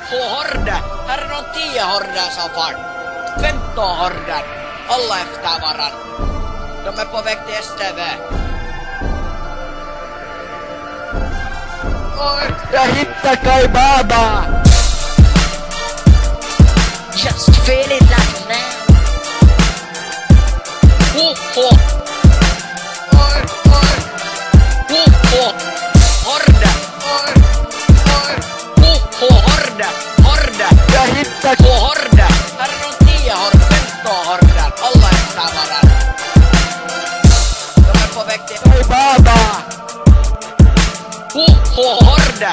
Horda! Här är någon 10 hordar som far. 15 hordar. Alla efter varann. De är på väg till STV. Oj, jag hittar Kai Baba! Just feel it like now. Oj. Horda! Horda! Jag hittar horda! Här är någon 10 hordar, 15 hordar. Alla efter varann. De är på väg till Kai Baba! Horda!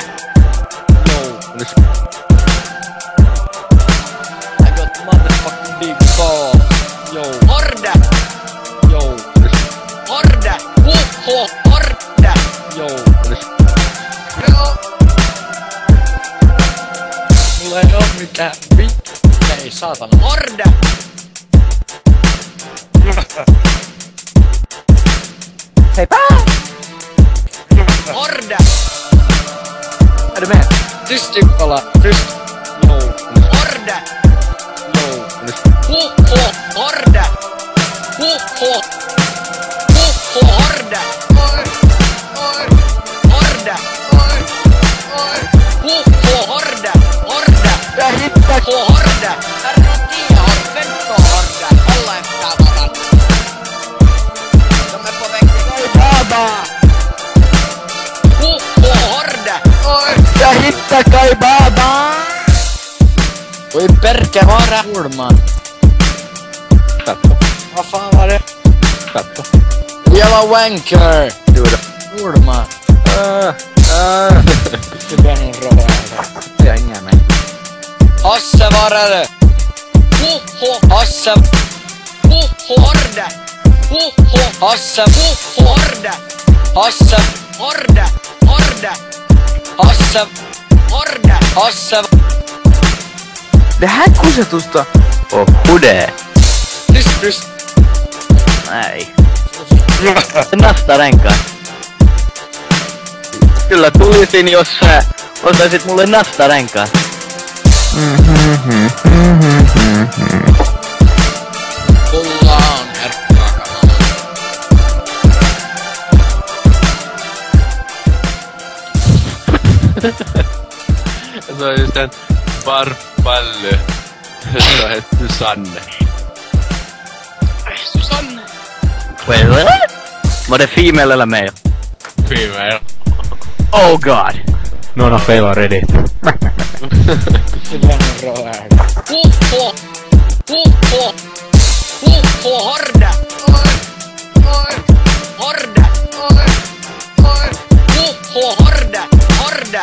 I got motherfucking big balls. Yo. Horda! Yo. Horda! Horda! Yo. Mulla ei oo mitään vittu. Ei saatana. Horda! Heipä! Horda! Är du med? Tyst Yppala, tyst! No. Horda! No. Horda! Horda! Horda! Horda! Horda! Jag hittar horda! Här är någon 10 hordar, 15 hordar. Alla efter varann. De är på väg till Kai Baba! Horda! Jag hittar Kai Baba! Voi perkele vara Urman. Tappo. Vad fan var det? Tappo. Jävla wanker! Du då? Urman. Det blir nog rövare. Jag hänger med. Hasse, var är det? Hasse. Horda. Hasse. Horda. Hasse. Horda. Horda. Hasse. Horda. Hasse. Det här kusetusta on hude. Tyst. Nej. Nastarenkaan. Kyllä tulisin, jos sä ostaisit mulle nastarenkaan. Tullaan herkkaakaan. Se on just tän Farfalle. Se on hetty Sanne. Susanne. Wait, what? Var det female eller male? Female. Oh god! None of them are ready. Det blir nog rövare. Horda. Horda. Horda. Horda.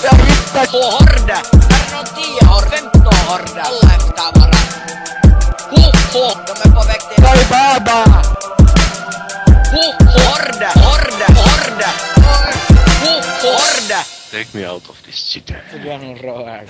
Jag hittar horda! Här är någon 10 hordar, 15 hordar. Alla efter varann. De är på väg till Kai Baba! Horda! Horda! Horda! Horda! Take me out of this shit. Det blir nog rövare.